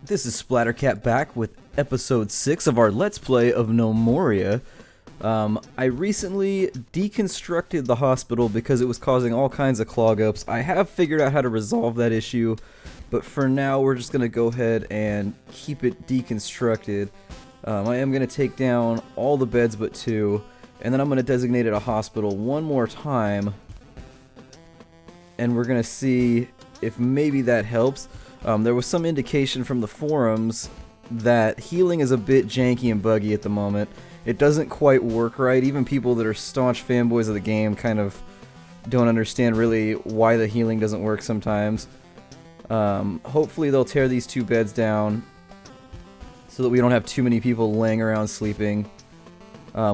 This is Splattercat back with episode 6 of our Let's Play of Gnomoria. I recently deconstructed the hospital because it was causing all kinds of clog-ups. I have figured out how to resolve that issue, but for now we're just going to go ahead and keep it deconstructed. I am going to take down all the beds but 2, and then I'm going to designate it a hospital one more time, and we're going to see if maybe that helps. There was some indication from the forums that healing is a bit janky and buggy at the moment. It doesn't quite work right. Even people that are staunch fanboys of the game kind of don't understand really why the healing doesn't work sometimes. Hopefully they'll tear these 2 beds down so that we don't have too many people laying around sleeping.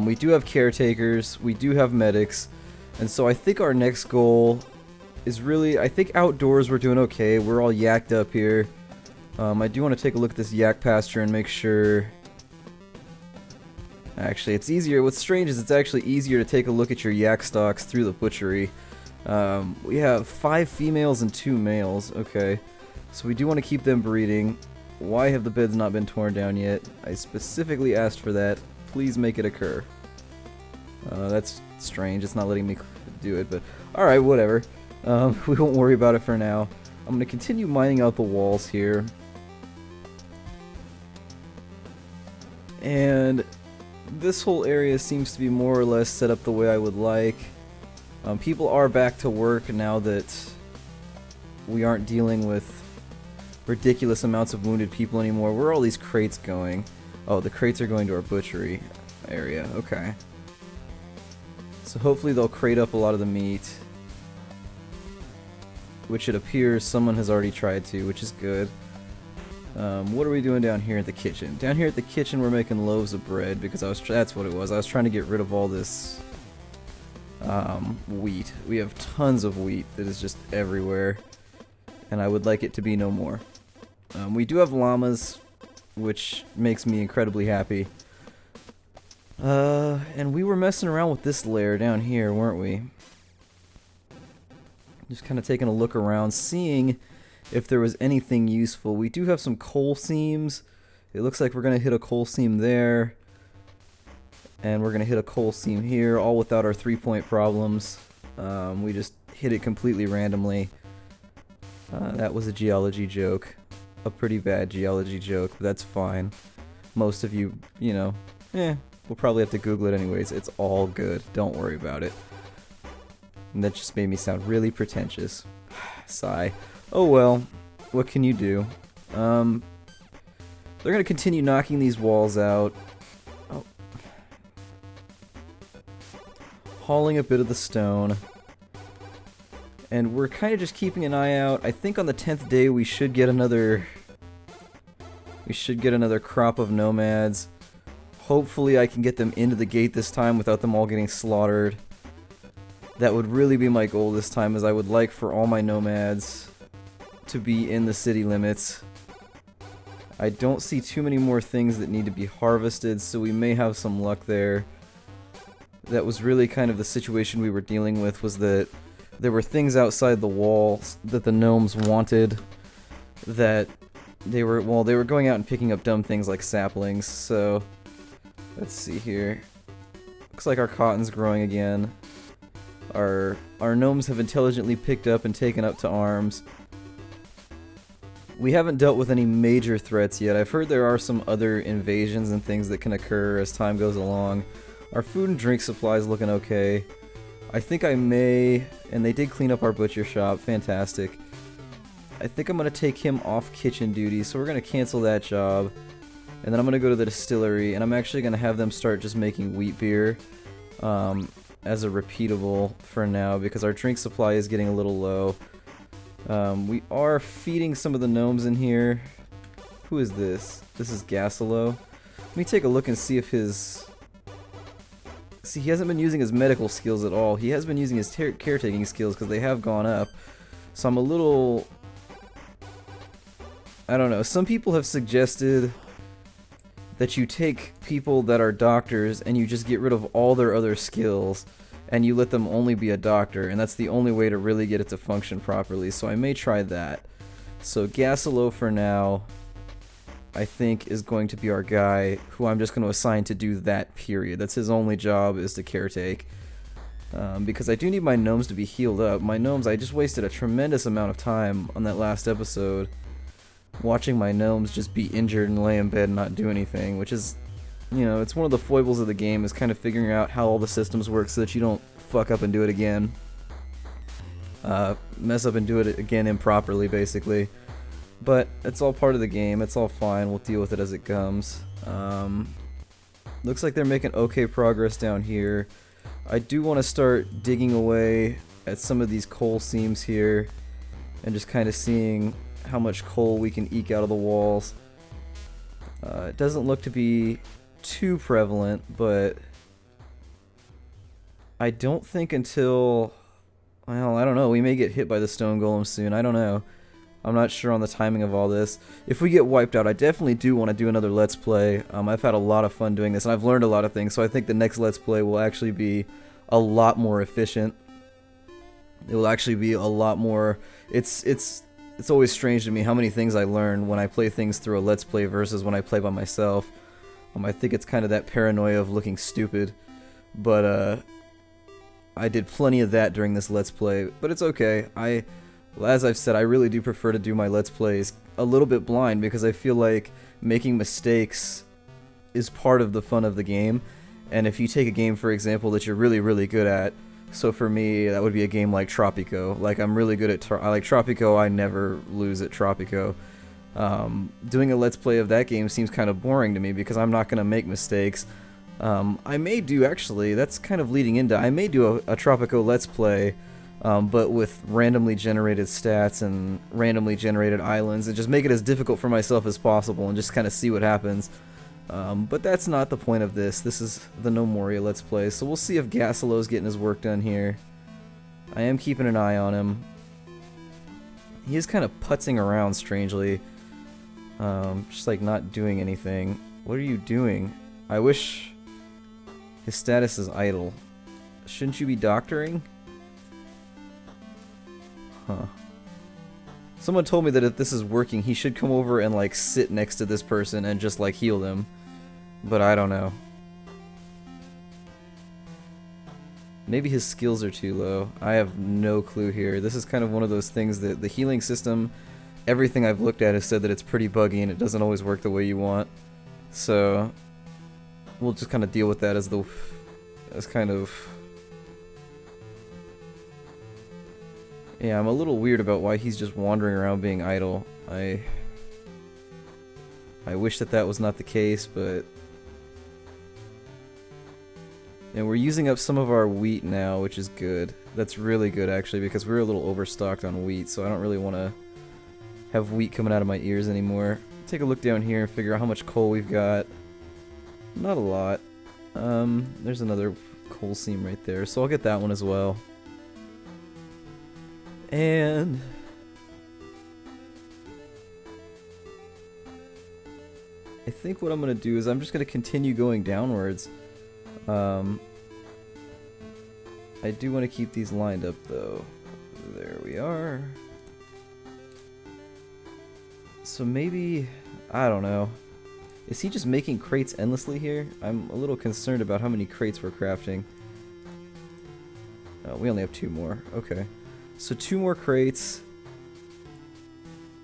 We do have caretakers, we do have medics, and so I think our next goal is really, I think outdoors we're doing okay. We're all yacked up here. I do want to take a look at this yak pasture and make sure. Actually, it's easier. What's strange is it's actually easier to take a look at your yak stocks through the butchery. We have 5 females and 2 males. Okay, so we do want to keep them breeding. Why have the beds not been torn down yet? I specifically asked for that. Please make it occur. That's strange. It's not letting me do it, but alright, whatever. We won't worry about it for now. I'm going to continue mining out the walls here. And this whole area seems to be more or less set up the way I would like. People are back to work now that we aren't dealing with ridiculous amounts of wounded people anymore. Where are all these crates going? Oh, the crates are going to our butchery area. Okay. So hopefully they'll crate up a lot of the meat, which it appears someone has already tried to, which is good. What are we doing down here at the kitchen? Down here at the kitchen we're making loaves of bread because that's what it was. I was trying to get rid of all this wheat. We have tons of wheat that is just everywhere, and I would like it to be no more. We do have llamas, which makes me incredibly happy. And we were messing around with this layer down here, weren't we? Just kind of taking a look around, seeing if there was anything useful. We do have some coal seams. It looks like we're going to hit a coal seam there. And we're going to hit a coal seam here, all without our 3-point problems. We just hit it completely randomly. That was a geology joke. A pretty bad geology joke, but that's fine. Most of you, we'll probably have to Google it anyways. It's all good. Don't worry about it. And that just made me sound really pretentious. Sigh. Oh well, what can you do? They're gonna continue knocking these walls out. Oh. Hauling a bit of the stone. And we're kind of just keeping an eye out. I think on the 10th day we should get another crop of nomads. Hopefully I can get them into the gate this time without them all getting slaughtered. That would really be my goal this time, as I would like for all my nomads to be in the city limits. I don't see too many more things that need to be harvested, so we may have some luck there. That was really kind of the situation we were dealing with, was that there were things outside the walls that the gnomes wanted, that they were going out and picking up dumb things like saplings. So let's see here. Looks like our cotton's growing again. Our gnomes have intelligently picked up and taken up to arms. We haven't dealt with any major threats yet. I've heard there are some other invasions and things that can occur as time goes along. Our food and drink supply is looking okay. I think I may, and they did clean up our butcher shop, fantastic. I think I'm going to take him off kitchen duty, so we're going to cancel that job. And then I'm going to go to the distillery, and I'm actually going to have them start just making wheat beer. As a repeatable for now, because our drink supply is getting a little low. We are feeding some of the gnomes in here. Who is this? This is Gasolo. Let me take a look and see if his... See, he hasn't been using his medical skills at all. He has been using his caretaking skills because they have gone up. So I'm a little... I don't know. Some people have suggested that you take people that are doctors and you just get rid of all their other skills and you let them only be a doctor, and that's the only way to really get it to function properly, so I may try that. So Gasolo for now. I think, is going to be our guy, who I'm just going to assign to do that, period. That's his only job, is to caretake. Because I do need my gnomes to be healed up. My gnomes, I just wasted a tremendous amount of time on that last episode watching my gnomes just be injured and lay in bed and not do anything, which is, you know, it's one of the foibles of the game, is kind of figuring out how all the systems work so that you don't fuck up and do it again. Mess up and do it again improperly, basically. But it's all part of the game, it's all fine, we'll deal with it as it comes. Looks like they're making okay progress down here. I do want to start digging away at some of these coal seams here and just kind of seeing how much coal we can eke out of the walls. It doesn't look to be too prevalent, but I don't think until, well, I don't know, we may get hit by the stone golem soon, I don't know. I'm not sure on the timing of all this. If we get wiped out, I definitely do want to do another Let's Play. I've had a lot of fun doing this, and I've learned a lot of things, so I think the next Let's Play will actually be a lot more efficient. It will actually be a lot more... It's always strange to me how many things I learn when I play things through a Let's Play versus when I play by myself. I think it's kind of that paranoia of looking stupid, but I did plenty of that during this Let's Play, but it's okay. As I've said, I really do prefer to do my Let's Plays a little bit blind, because I feel like making mistakes is part of the fun of the game. And if you take a game, for example, that you're really, really good at, so for me, that would be a game like Tropico. Like, I'm really good at I like Tropico, I never lose at Tropico. Doing a Let's Play of that game seems kind of boring to me, because I'm not going to make mistakes. I may do, actually, that's kind of leading into, I may do a Tropico Let's Play, but with randomly generated stats and randomly generated islands, and just make it as difficult for myself as possible and just kind of see what happens. But that's not the point of this. This is the Gnomoria Let's Play, so we'll see if Gasilo's getting his work done here. I am keeping an eye on him. He is kind of putzing around strangely, just like not doing anything. What are you doing? I wish his status is idle. Shouldn't you be doctoring? Huh. Someone told me that if this is working, he should come over and like sit next to this person and just like heal them. But I don't know. Maybe his skills are too low. I have no clue here. This is kind of one of those things that the healing system, everything I've looked at has said that it's pretty buggy and it doesn't always work the way you want. So we'll just kind of deal with that as kind of... Yeah, I'm a little weird about why he's just wandering around being idle. I wish that was not the case, but... And we're using up some of our wheat now, which is good. That's really good, actually, because we're a little overstocked on wheat, so I don't really want to have wheat coming out of my ears anymore. Take a look down here and figure out how much coal we've got. Not a lot. There's another coal seam right there, so I'll get that one as well. And I think what I'm going to do is I'm just going to continue going downwards. I do want to keep these lined up though. There we are. So maybe, I don't know. Is he just making crates endlessly here? I'm a little concerned about how many crates we're crafting. Oh, we only have 2 more. Okay. So 2 more crates,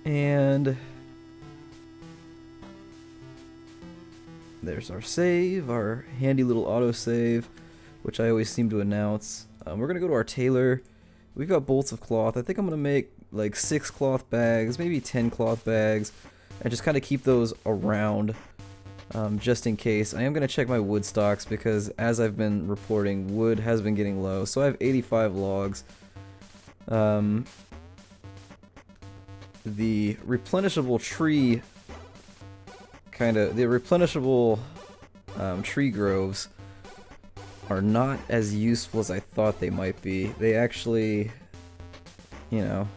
and there's our save, our handy little autosave, which I always seem to announce. We're going to go to our tailor. We've got bolts of cloth. I think I'm going to make like 6 cloth bags, maybe 10 cloth bags, and just kind of keep those around just in case. I am going to check my wood stocks because, as I've been reporting, wood has been getting low. So I have 85 logs. The replenishable tree tree groves are not as useful as I thought they might be. They actually, you know,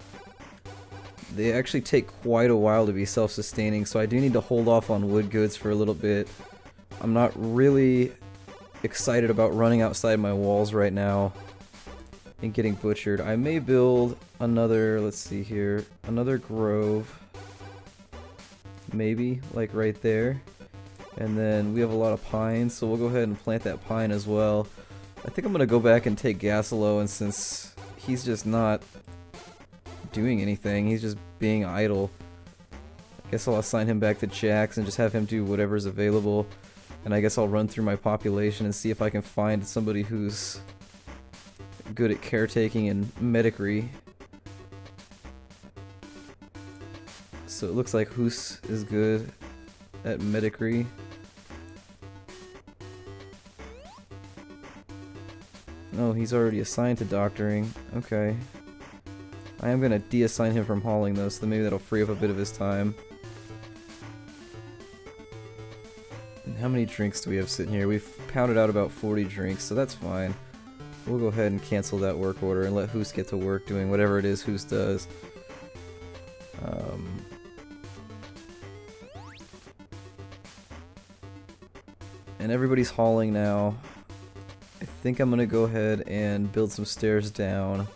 they actually take quite a while to be self-sustaining, so I do need to hold off on wood goods for a little bit. I'm not really excited about running outside my walls right now and getting butchered. I may build another, let's see here, another grove. maybe, like right there. And then we have a lot of pine, so we'll go ahead and plant that pine as well. I think I'm gonna go back and take Gasolo, and since he's just not doing anything, he's just being idle, I guess I'll assign him back to Jax and just have him do whatever's available. And I guess I'll run through my population and see if I can find somebody who's good at caretaking and medicry. So it looks like Hoos is good at medicry. No, he's already assigned to doctoring. Okay. I am gonna de-assign him from hauling though, so maybe that'll free up a bit of his time. And how many drinks do we have sitting here? We've pounded out about 40 drinks, so that's fine. We'll go ahead and cancel that work order and let Hoos get to work doing whatever it is Hoos does. And everybody's hauling now. I think I'm gonna go ahead and build some stairs down.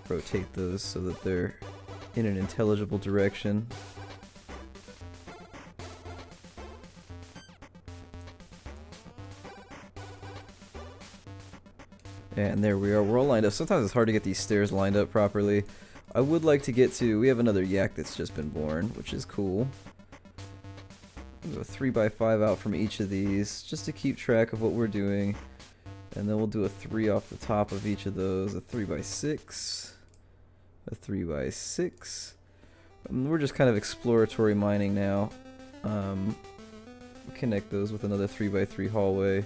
Rotate those so that they're in an intelligible direction. And there we are, we're all lined up. Sometimes it's hard to get these stairs lined up properly. I would like to get to, we have another yak that's just been born, which is cool. We'll go 3x5 out from each of these, just to keep track of what we're doing. And then we'll do a 3 off the top of each of those, a 3x6, a 3x6. We're just kind of exploratory mining now. Connect those with another 3x3 hallway.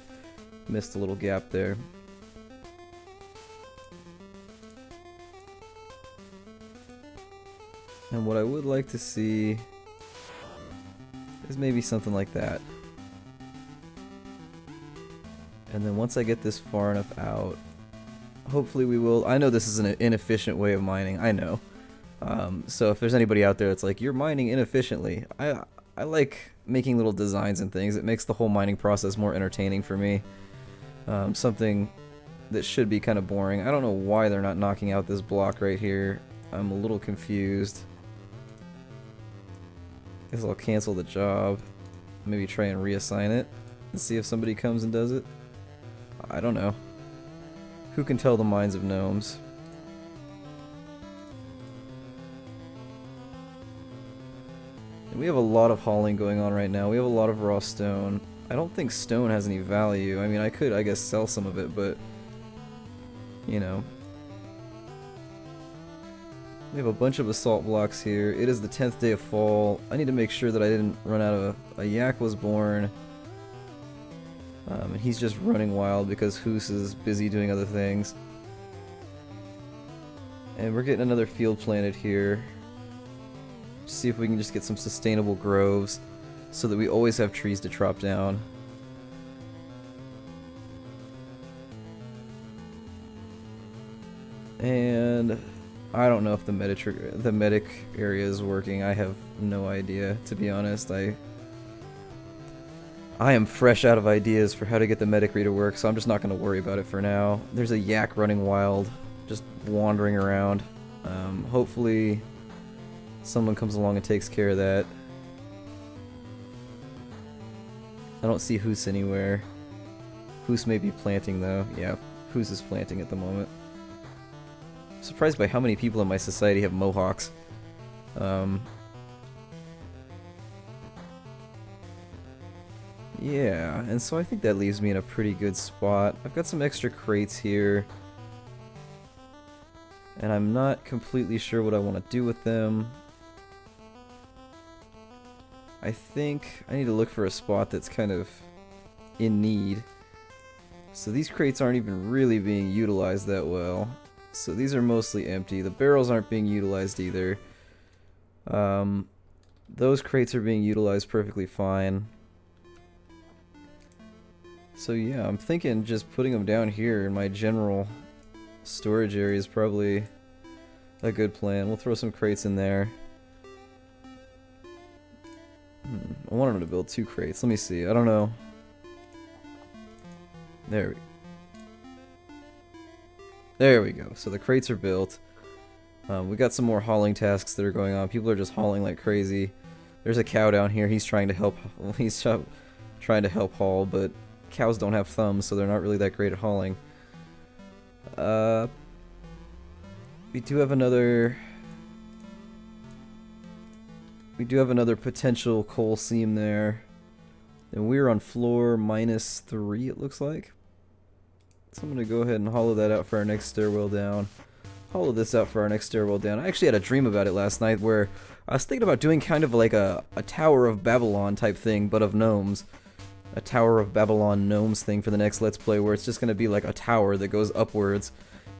Missed a little gap there. And what I would like to see is maybe something like that. And then once I get this far enough out, hopefully we will. I know this is an inefficient way of mining, I know. So if there's anybody out there that's like, you're mining inefficiently, I like making little designs and things. It makes the whole mining process more entertaining for me. Something that should be kind of boring. I don't know why they're not knocking out this block right here. I'm a little confused. Guess I'll cancel the job. Maybe try and reassign it and see if somebody comes and does it. I don't know. Who can tell the minds of gnomes? And we have a lot of hauling going on right now. We have a lot of raw stone. I don't think stone has any value. I mean, I could, I guess, sell some of it, but you know. We have a bunch of assault blocks here. It is the 10th day of fall. I need to make sure that I didn't run out of a yak was born. And he's just running wild because Hoos is busy doing other things. And we're getting another field planted here. See if we can just get some sustainable groves so that we always have trees to chop down. And I don't know if the medic area is working. I have no idea, to be honest. I am fresh out of ideas for how to get the medic to work, so I'm just not going to worry about it for now. There's a yak running wild, just wandering around. Hopefully someone comes along and takes care of that. I don't see Hoos anywhere. Hoos may be planting though. Yeah, Hoos is planting at the moment. I'm surprised by how many people in my society have mohawks. Yeah, and so I think that leaves me in a pretty good spot. I've got some extra crates here, and I'm not completely sure what I want to do with them. I think I need to look for a spot that's kind of in need. So these crates aren't even really being utilized that well. So these are mostly empty. The barrels aren't being utilized either. Those crates are being utilized perfectly fine. So yeah, I'm thinking just putting them down here in my general storage area is probably a good plan. We'll throw some crates in there. I wanted to build 2 crates. Let me see. I don't know. There we go. So the crates are built. We got some more hauling tasks that are going on. People are just hauling like crazy. There's a cow down here. He's trying to help. He's trying to help haul, but cows don't have thumbs, so they're not really that great at hauling. We do have another. We do have another potential coal seam there, and we're on floor -3. It looks like. So I'm gonna go ahead and hollow that out for our next stairwell down. Hollow this out for our next stairwell down. I actually had a dream about it last night where I was thinking about doing kind of like a Tower of Babylon type thing, but of gnomes. A Tower of Babylon gnomes thing for the next Let's Play, where it's just going to be like a tower that goes upwards,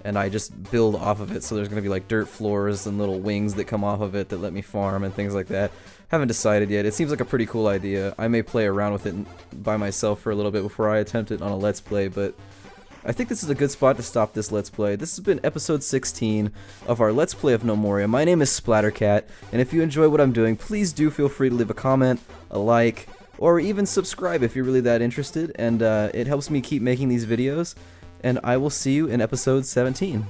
and I just build off of it, so there's going to be like dirt floors and little wings that come off of it that let me farm and things like that. Haven't decided yet. It seems like a pretty cool idea. I may play around with it by myself for a little bit before I attempt it on a Let's Play, but I think this is a good spot to stop this Let's Play. This has been episode 16 of our Let's Play of Gnomoria. My name is Splattercat, and if you enjoy what I'm doing, please do feel free to leave a comment, a like, or even subscribe if you're really that interested, and it helps me keep making these videos, and I will see you in episode 17.